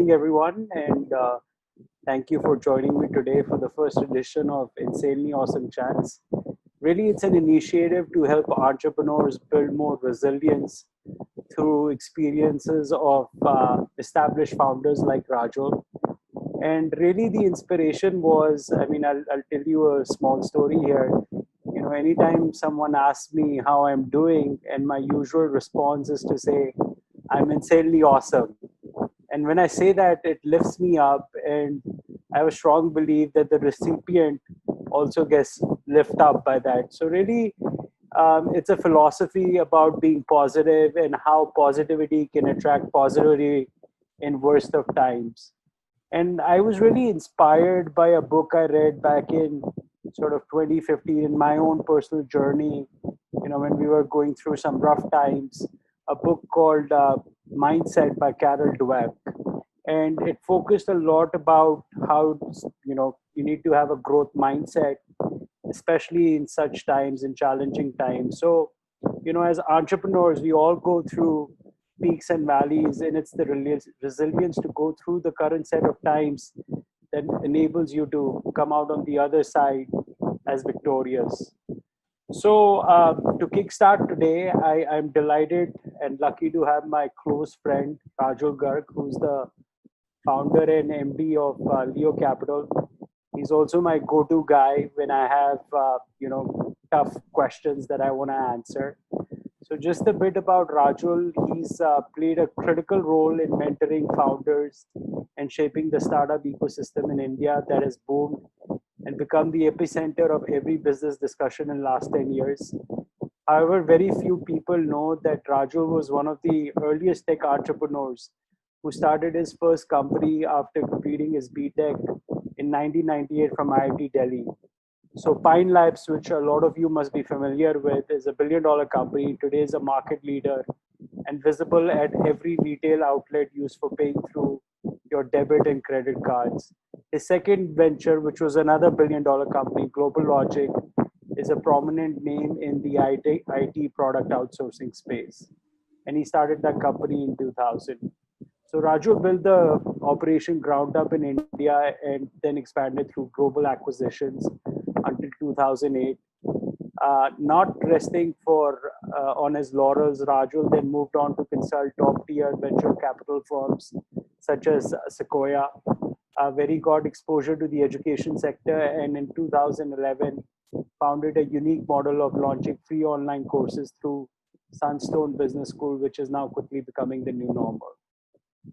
evening, everyone, and thank you for joining me today for the first edition of Insanely Awesome Chats. Really, it's an initiative to help entrepreneurs build more resilience through experiences of established founders like Rajul. And really, the inspiration was, I'll tell you a small story here. Anytime someone asks me how I'm doing, and my usual response is to say, I'm insanely awesome. And when I say that, it lifts me up, and I have a strong belief that the recipient also gets lifted up by that. So, really, it's a philosophy about being positive and how positivity can attract positivity in worst of times. And I was really inspired by a book I read back in sort of 2015 in my own personal journey, when we were going through some rough times, a book called Mindset by Carol Dweck. And it focused a lot about how, you need to have a growth mindset, especially in such times, in challenging times. So, as entrepreneurs, we all go through peaks and valleys, and it's the resilience to go through the current set of times that enables you to come out on the other side as victorious. So, to kickstart today, I'm delighted and lucky to have my close friend Rajul Garg, who's the founder and MD of Leo.Capital. He's also my go-to guy when I have tough questions that I want to answer. So just a bit about Rajul. He's played a critical role in mentoring founders and shaping the startup ecosystem in India that has boomed and become the epicenter of every business discussion in the last 10 years. However, very few people know that Rajul was one of the earliest tech entrepreneurs who started his first company after completing his BTech in 1998 from IIT Delhi. So Pine Labs, which a lot of you must be familiar with, is a billion-dollar company. Today is a market leader and visible at every retail outlet used for paying through your debit and credit cards. His second venture, which was another billion-dollar company, Global Logic, is a prominent name in the IT product outsourcing space. And he started that company in 2000. So Raju built the operation ground up in India and then expanded through global acquisitions until 2008. Not resting for on his laurels, Rajul then moved on to consult top-tier venture capital firms such as Sequoia, where he got exposure to the education sector, and in 2011 founded a unique model of launching free online courses through Sunstone Business School, which is now quickly becoming the new normal.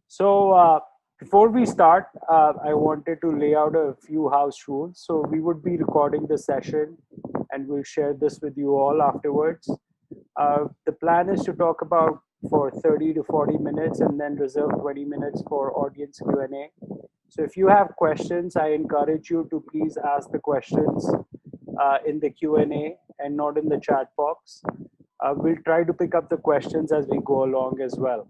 So before we start, I wanted to lay out a few house rules. So we would be recording the session and we'll share this with you all afterwards. The plan is to talk about for 30 to 40 minutes and then reserve 20 minutes for audience Q&A. So if you have questions, I encourage you to please ask the questions in the Q&A and not in the chat box. We'll try to pick up the questions as we go along as well.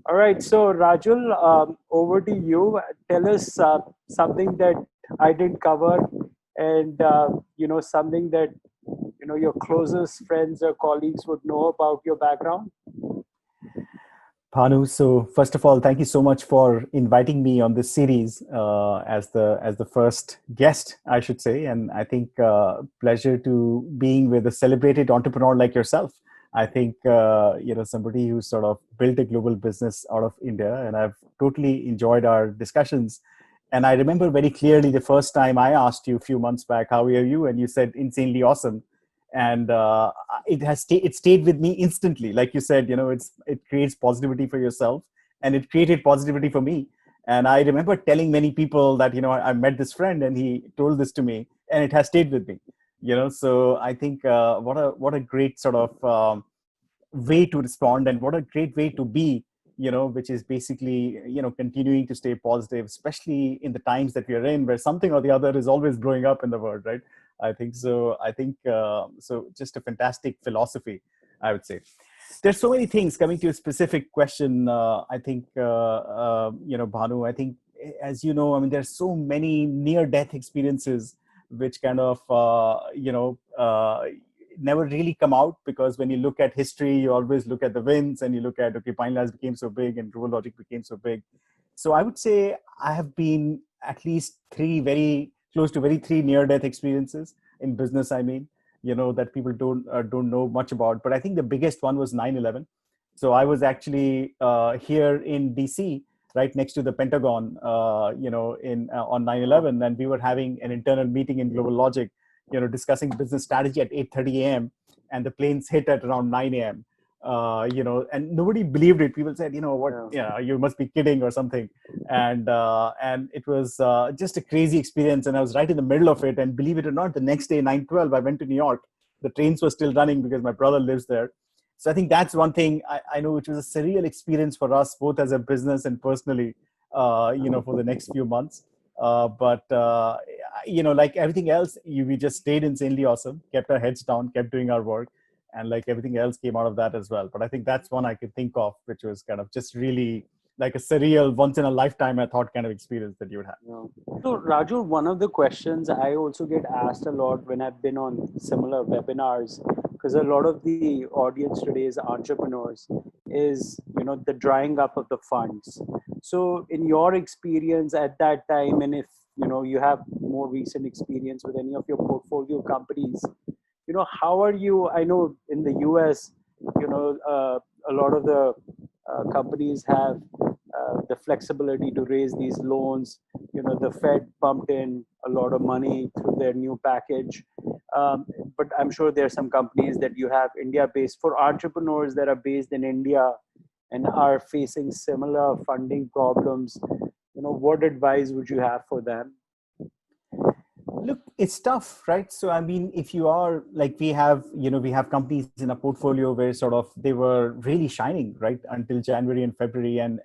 All right, so Rajul, over to you. Tell us something that I didn't cover, and something that your closest friends or colleagues would know about your background. Bhanu, so first of all, thank you so much for inviting me on this series as the first guest, I should say, and I think pleasure to being with a celebrated entrepreneur like yourself. I think, somebody who sort of built a global business out of India, and I've totally enjoyed our discussions. And I remember very clearly the first time I asked you a few months back, how are you? And you said, insanely awesome. And it stayed with me instantly. Like you said, it creates positivity for yourself, and it created positivity for me. And I remember telling many people that, I met this friend and he told this to me, and it has stayed with me. So I think what a great sort of way to respond, and what a great way to be, which is basically, continuing to stay positive, especially in the times that we are in, where something or the other is always growing up in the world, right? I think so. So just a fantastic philosophy, I would say. There's so many things. Coming to a specific question, I think, Bhanu, I think, as you know, there's so many near-death experiences which kind of, never really come out, because when you look at history, you always look at the wins and you look at, okay, Pine Labs became so big and Global Logic became so big. So I would say I have been at least three very close to very three near death experiences in business. I mean, that people don't know much about. But I think the biggest one was 9/11. So I was actually here in DC, right next to the Pentagon, in on 9/11, and we were having an internal meeting in Global Logic, discussing business strategy at 8:30 a.m. and the planes hit at around 9 a.m. And nobody believed it. People said, what, you must be kidding or something. And it was just a crazy experience. And I was right in the middle of it. And believe it or not, the next day, 9/12, I went to New York. The trains were still running because my brother lives there. So I think that's one thing I know, which was a surreal experience for us, both as a business and personally, for the next few months. But like everything else, we just stayed insanely awesome, kept our heads down, kept doing our work, and like everything else came out of that as well. But I think that's one I could think of, which was kind of just really like a surreal, once in a lifetime, I thought, kind of experience that you would have. Yeah. So, Raju, one of the questions I also get asked a lot when I've been on similar webinars, because a lot of the audience today is entrepreneurs, is the drying up of the funds. So, in your experience at that time, and if you have more recent experience with any of your portfolio companies, how are you? I know in the US, a lot of the companies have the flexibility to raise these loans. The Fed pumped in a lot of money through their new package. Um, but I'm sure there are some companies that you have India based, for entrepreneurs that are based in India and are facing similar funding problems. What advice would you have for them? Look, it's tough, right? So I mean, if you are like, we have companies in a portfolio where sort of they were really shining right until January and February, and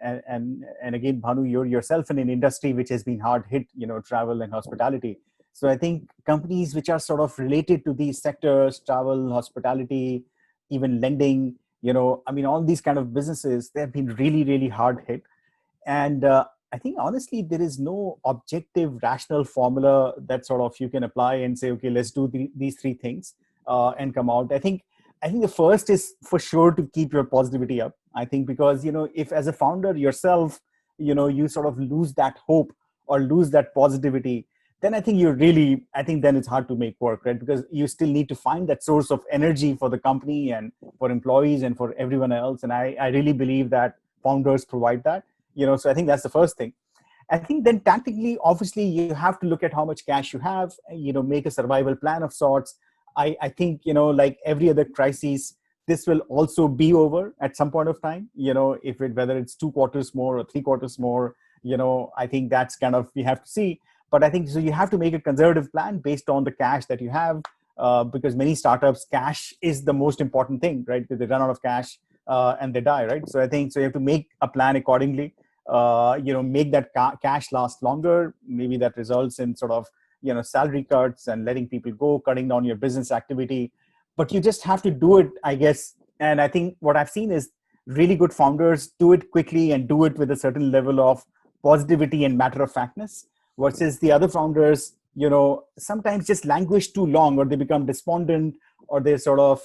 again, Bhanu, you're yourself in an industry which has been hard hit, travel and hospitality. So I think companies which are sort of related to these sectors, travel, hospitality, even lending, I mean, all these kind of businesses, they have been really, really hard hit. And I think honestly, there is no objective, rational formula that sort of you can apply and say, okay, let's do these three things and come out. I think the first is for sure to keep your positivity up. I think because if as a founder yourself, you sort of lose that hope or lose that positivity, then I think then it's hard to make work, right? Because you still need to find that source of energy for the company and for employees and for everyone else. And I really believe that founders provide that. So I think that's the first thing. I think then tactically, obviously, you have to look at how much cash you have, make a survival plan of sorts. I think, like every other crisis, this will also be over at some point of time, whether it's 2 quarters more or 3 quarters more, I think that's kind of, we have to see. But I think so you have to make a conservative plan based on the cash that you have, because many startups, cash is the most important thing, right? Because they run out of cash and they die, right? So I think so you have to make a plan accordingly. Make that cash last longer. Maybe that results in sort of salary cuts and letting people go, cutting down your business activity. But you just have to do it, I guess. And I think what I've seen is really good founders do it quickly and do it with a certain level of positivity and matter of factness, versus the other founders, sometimes just languish too long, or they become despondent, or they sort of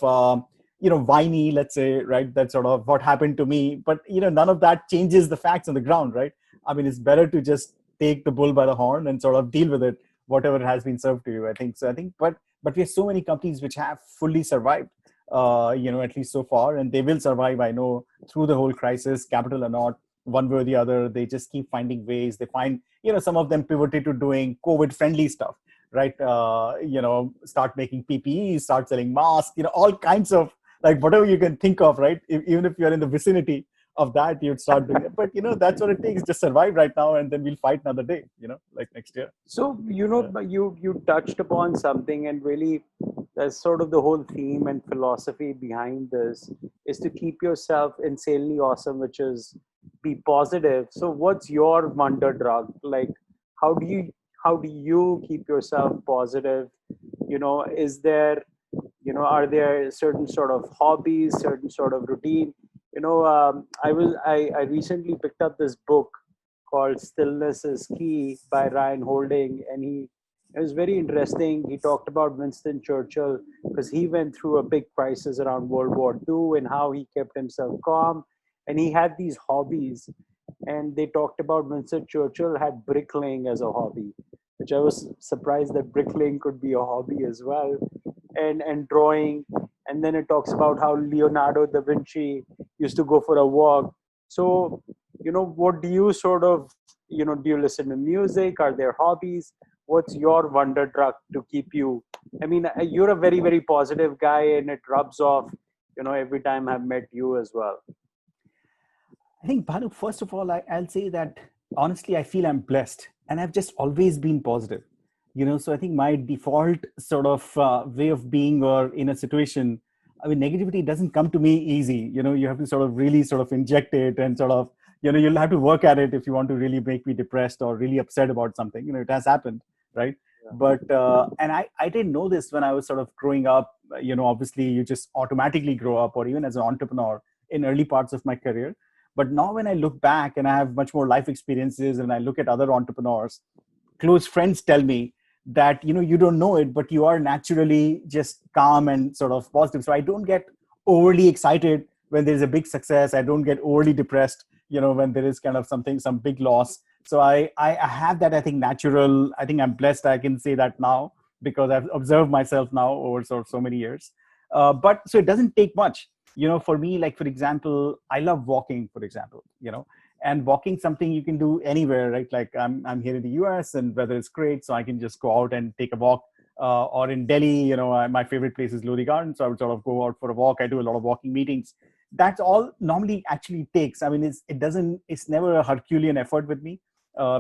whiny, let's say, right? That's sort of what happened to me. But none of that changes the facts on the ground, right? I mean, it's better to just take the bull by the horn and sort of deal with it, whatever has been served to you. I think so. But we have so many companies which have fully survived, at least so far, and they will survive, I know, through the whole crisis, capital or not, one way or the other. They just keep finding ways. They find, some of them pivoted to doing COVID friendly stuff, right? Start making PPEs, start selling masks, all kinds of, like, whatever you can think of, right? Even if you're in the vicinity of that, you'd start doing it. But that's what it takes. Just survive right now, and then we'll fight another day, like next year. So you touched upon something, and really, that's sort of the whole theme and philosophy behind this, is to keep yourself insanely awesome, which is be positive. So what's your wonder drug? Like, how do you keep yourself positive? Is there, are there certain sort of hobbies, certain sort of routine? I recently picked up this book called Stillness is Key by Ryan Holding, and it was very interesting. He talked about Winston Churchill, because he went through a big crisis around World War II, and how he kept himself calm, and he had these hobbies. and they talked about Winston Churchill had bricklaying as a hobby, which I was surprised that bricklaying could be a hobby as well, and drawing. And then it talks about how Leonardo da Vinci used to go for a walk. So, what do you sort of, do you listen to music? Are there hobbies? What's your wonder drug to keep you? I mean, you're a very, very positive guy, and it rubs off, every time I've met you as well. I think, Bhanu, first of all, I'll say that honestly, I feel I'm blessed and I've just always been positive. So I think my default sort of way of being or in a situation, I mean, negativity doesn't come to me easy. You have to sort of really sort of inject it and sort of, you'll have to work at it if you want to really make me depressed or really upset about something. It has happened, right? Yeah. But, and I didn't know this when I was sort of growing up. Obviously you just automatically grow up, or even as an entrepreneur in early parts of my career. But now when I look back and I have much more life experiences and I look at other entrepreneurs, close friends tell me that, you don't know it, but you are naturally just calm and sort of positive. So I don't get overly excited when there's a big success. I don't get overly depressed, when there is kind of some big loss. So I have that, I think, natural. I think I'm blessed. I can say that now because I've observed myself now over so many years. But so it doesn't take much. For me, like, for example, I love walking, for example, and walking something you can do anywhere, right? Like I'm here in the US and weather is great. So I can just go out and take a walk. Or in Delhi, my favorite place is Lodi Garden. So I would sort of go out for a walk. I do a lot of walking meetings. That's all normally actually takes. I mean, it's never a Herculean effort with me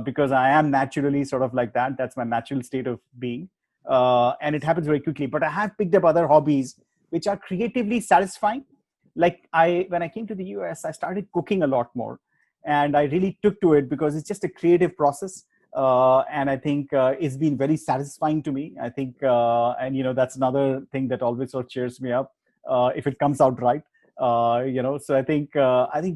because I am naturally sort of like that. That's my natural state of being. And it happens very quickly. But I have picked up other hobbies which are creatively satisfying. Like when I came to the US, I started cooking a lot more, and I really took to it because it's just a creative process. And I think it's been very satisfying to me. I think, and that's another thing that always sort of cheers me up if it comes out right. So I think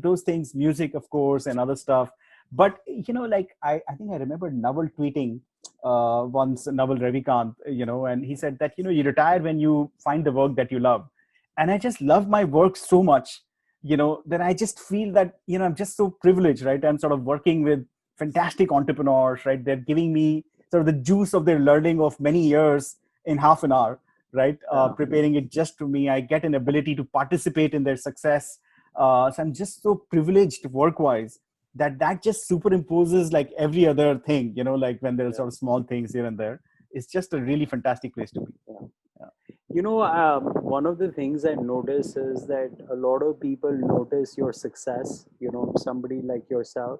those things, music, of course, and other stuff. But like I think I remember Naval tweeting once, Naval Ravikant, and he said that you retire when you find the work that you love. And I just love my work so much, that I just feel that, I'm just so privileged, right? I'm sort of working with fantastic entrepreneurs, right? They're giving me sort of the juice of their learning of many years in half an hour, right? Preparing it just to me. I get an ability to participate in their success. So I'm just so privileged work-wise that just superimposes like every other thing, like when there's sort of small things here and there. It's just a really fantastic place to be. One of the things I notice is that a lot of people notice your success. Somebody like yourself,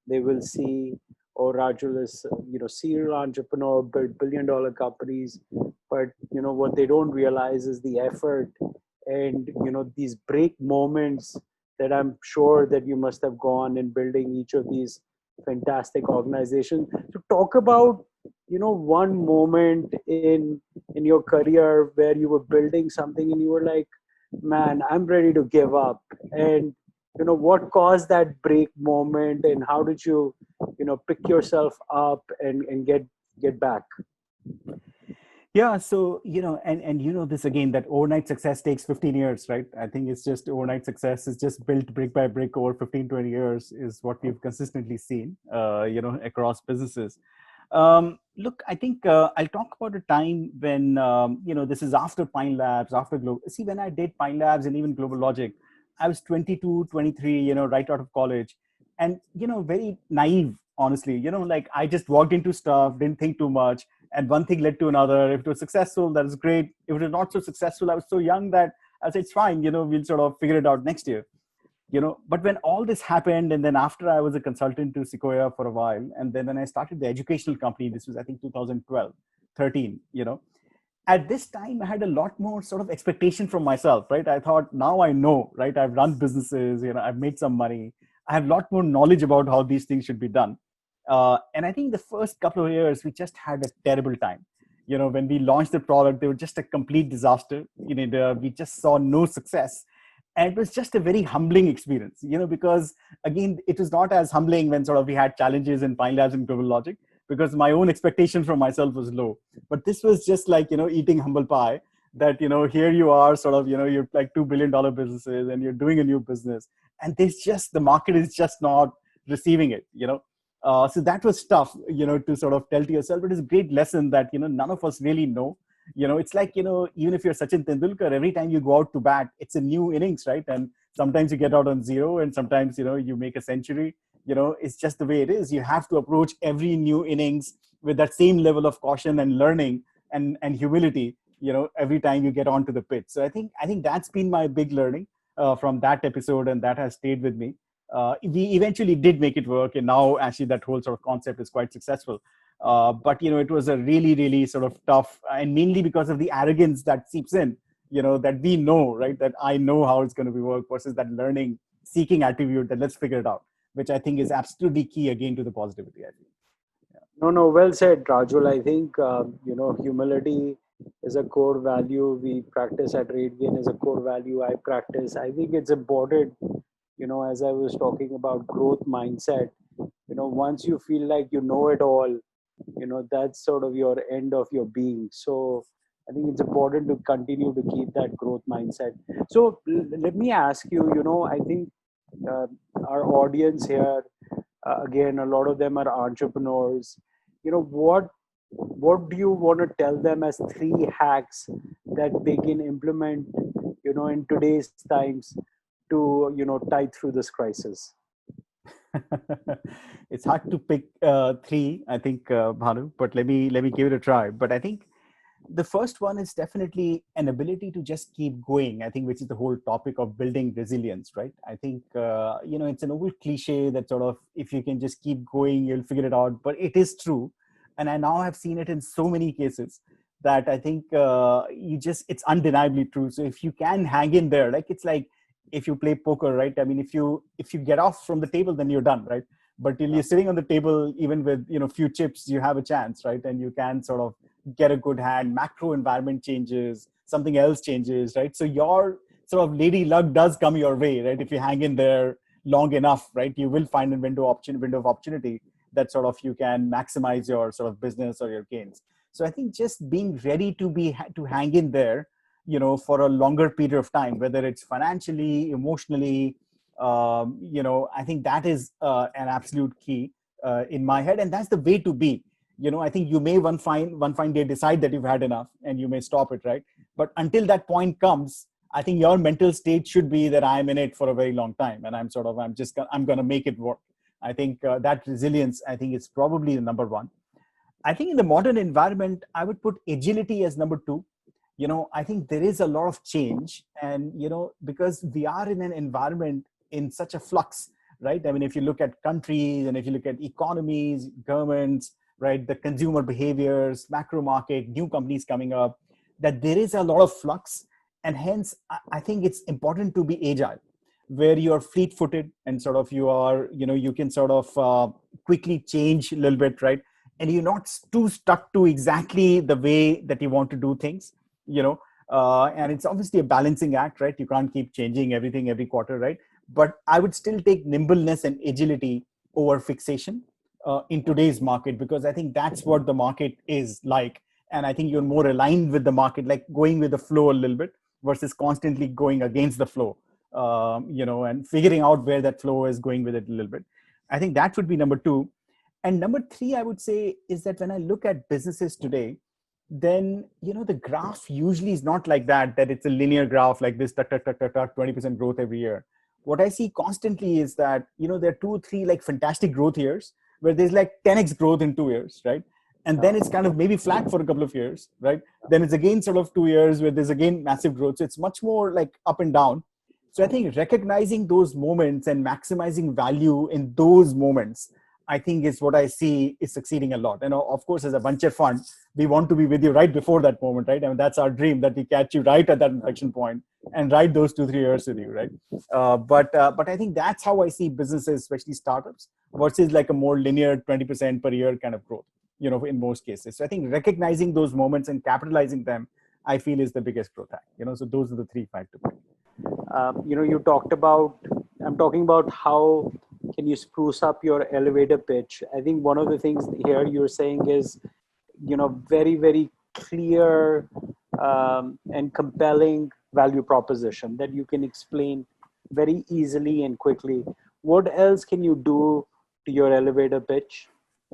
they will see, oh, Rajul is, serial entrepreneur, built billion-dollar companies. But, what they don't realize is the effort and, these break moments that I'm sure that you must have gone in building each of these fantastic organizations. To talk about, one moment in your career where you were building something and you were like, man, I'm ready to give up. And what caused that break moment, and how did you pick yourself up and get back? Yeah, so and this again, that overnight success takes 15 years, right? I think it's just overnight success is just built brick by brick over 15, 20 years is what we've consistently seen across businesses. Look, I think I'll talk about a time when this is after Pine Labs, after Global. See, when I did Pine Labs and even Global Logic, I was 22, 23, right out of college, and very naive, honestly. Like I just walked into stuff, didn't think too much, and one thing led to another. If it was successful, that was great. If it was not so successful, I was so young that I said, it's fine, we'll sort of figure it out next year. But when all this happened, and then after I was a consultant to Sequoia for a while, and then when I started the educational company, this was, I think, 2012, 13, at this time, I had a lot more sort of expectation from myself, right? I thought, now I know, right? I've run businesses, I've made some money. I have a lot more knowledge about how these things should be done. And I think the first couple of years, we just had a terrible time. When we launched the product, they were just a complete disaster. We just saw no success. And it was just a very humbling experience, because again, it was not as humbling when sort of we had challenges in Pine Labs and Global Logic, because my own expectation from myself was low. But this was just like, eating humble pie, that, here you are sort of, you're like $2 billion businesses and you're doing a new business. And the market is just not receiving it, so that was tough, to sort of tell to yourself. But it's a great lesson that, none of us really know. It's like, even if you're Sachin Tendulkar, every time you go out to bat, it's a new innings, right? And sometimes you get out on zero, and sometimes, you make a century. It's just the way it is. You have to approach every new innings with that same level of caution and learning and humility, every time you get onto the pitch. So I think that's been my big learning from that episode, and that has stayed with me. We eventually did make it work, and now actually that whole sort of concept is quite successful. But it was a really, really sort of tough, and mainly because of the arrogance that seeps in, that we know, right? That I know how it's going to be work, versus that learning, seeking attribute that let's figure it out, which I think is absolutely key again to the positivity, I think. No, no, well said, Rajul. I think, humility is a core value we practice at RateGain, is a core value I practice. I think it's important, as I was talking about growth mindset, once you feel like you know it all, that's sort of your end of your being. So I think it's important to continue to keep that growth mindset. So let me ask you, I think uh, our audience here, again, a lot of them are entrepreneurs. What do you want to tell them as three hacks that they can implement, in today's times to, tide through this crisis? It's hard to pick three, I think, Bhanu, but let me give it a try. But I think the first one is definitely an ability to just keep going, I think, which is the whole topic of building resilience, right? I think, it's an old cliche that sort of, if you can just keep going, you'll figure it out. But it is true. And I now have seen it in so many cases that I think it's undeniably true. So if you can hang in there, like, it's like if you play poker, right? I mean, if you get off from the table, then you're done, right? But till you're sitting on the table, even with, few chips, you have a chance, right? And you can sort of get a good hand. Macro environment changes, something else changes, right? So your sort of lady luck does come your way, right? If you hang in there long enough, right, you will find a window of opportunity that sort of you can maximize your sort of business or your gains. So I think just being ready to hang in there, for a longer period of time, whether it's financially, emotionally, I think that is an absolute key in my head, and that's the way to be. I think you may one fine day decide that you've had enough and you may stop it, right? But until that point comes, I think your mental state should be that I'm in it for a very long time, and I'm going to make it work. I think that resilience, I think, is probably the number one. I think in the modern environment, I would put agility as number two. I think there is a lot of change, and because we are in an environment in such a flux, right? I mean, if you look at countries, and if you look at economies, governments, right, the consumer behaviors, macro market, new companies coming up, that there is a lot of flux. And hence, I think it's important to be agile, where you're fleet-footed and sort of you can sort of quickly change a little bit, right? And you're not too stuck to exactly the way that you want to do things, and it's obviously a balancing act, right? You can't keep changing everything every quarter, right? But I would still take nimbleness and agility over fixation in today's market, because I think that's what the market is like. And I think you're more aligned with the market, like going with the flow a little bit versus constantly going against the flow, and figuring out where that flow is, going with it a little bit. I think that would be number two. And number three, I would say, is that when I look at businesses today, then the graph usually is not like that it's a linear graph like this, 20% growth every year. What I see constantly is that there are 2 3 like fantastic growth years where there's like 10x growth in 2 years, right? And then it's kind of maybe flat for a couple of years, right? Then it's again sort of 2 years where there's again massive growth. So it's much more like up and down. So I think recognizing those moments and maximizing value in those moments, I think, is what I see is succeeding a lot. And of course, as a venture fund, we want to be with you right before that moment, right? I mean, that's our dream, that we catch you right at that inflection point and ride those 2 3 years with you, right? But I think that's how I see businesses, especially startups, versus like a more linear 20% per year kind of growth, in most cases. So I think recognizing those moments and capitalizing them, I feel, is the biggest growth hack. So those are the 3 factors. You talked about, I'm talking about how can you spruce up your elevator pitch. I think one of the things here you're saying is, very, very clear and compelling value proposition that you can explain very easily and quickly. What else can you do to your elevator pitch?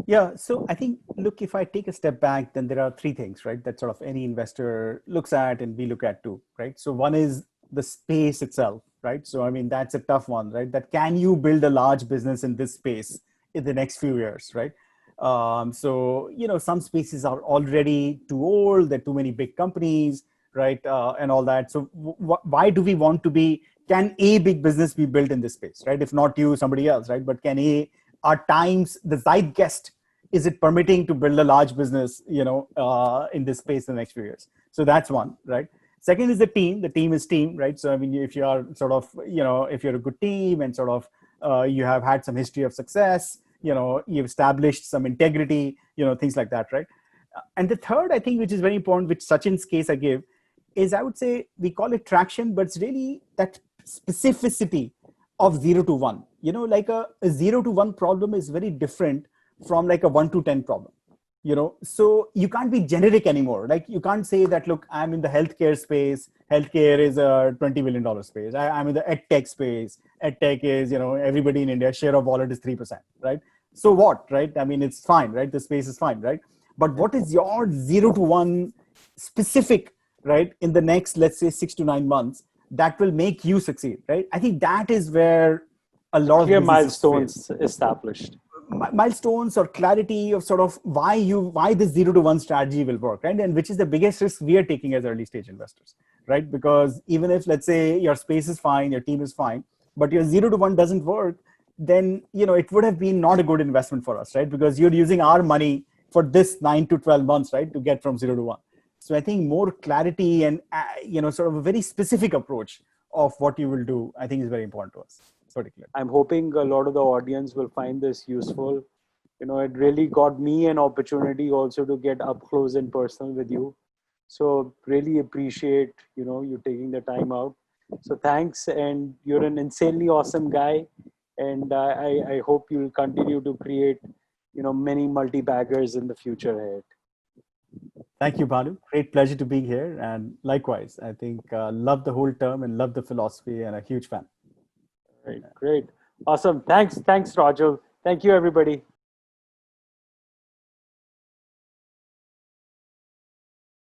Yeah, so I think, look, if I take a step back, then there are three things, right, that sort of any investor looks at and we look at too, right? So one is the space itself, right? So, I mean, that's a tough one, right? That can you build a large business in this space in the next few years, right? So, some spaces are already too old, there are too many big companies, right? And all that. So, why do we want to be, can a big business be built in this space, right? If not you, somebody else, right? But are times the zeitgeist, is it permitting to build a large business in this space in the next few years? So that's one, right? Second is the team is team, right? So I mean, if you are sort of, if you're a good team and sort of you have had some history of success, you've established some integrity, things like that, right? And the third, I think, which is very important, which Sachin's case I give, is I would say we call it traction, but it's really that specificity of 0 to 1. Like a 0 to 1 problem is very different from like a 1 to 10 problem. So you can't be generic anymore. Like you can't say that, look, I'm in the healthcare space. Healthcare is a $20 billion space. I'm in the ed tech space. Ed tech is, everybody in India share of wallet is 3%, right? So what, right? I mean, it's fine, right? The space is fine, right? But what is your 0 to 1 specific, right, in the next, let's say, 6 to 9 months, that will make you succeed, right? I think that is where a lot of Clear businesses fail. milestones established. Milestones or clarity of sort of why this 0 to 1 strategy will work, right? And which is the biggest risk we are taking as early stage investors, right? Because even if, let's say, your space is fine, your team is fine, but your 0 to 1 doesn't work, then it would have been not a good investment for us, right? Because you're using our money for this 9 to 12 months, right, to get from 0 to 1. So I think more clarity and sort of a very specific approach of what you will do, I think, is very important to us, particularly. I'm hoping a lot of the audience will find this useful. It really got me an opportunity also to get up close and personal with you. So really appreciate, you taking the time out. So thanks, and you're an insanely awesome guy. And I hope you'll continue to create, many multi-baggers in the future ahead. Thank you, Bhanu. Great pleasure to be here. And likewise, I think love the whole term and love the philosophy and a huge fan. Right, great. Awesome. Thanks, Rajul. Thank you, everybody.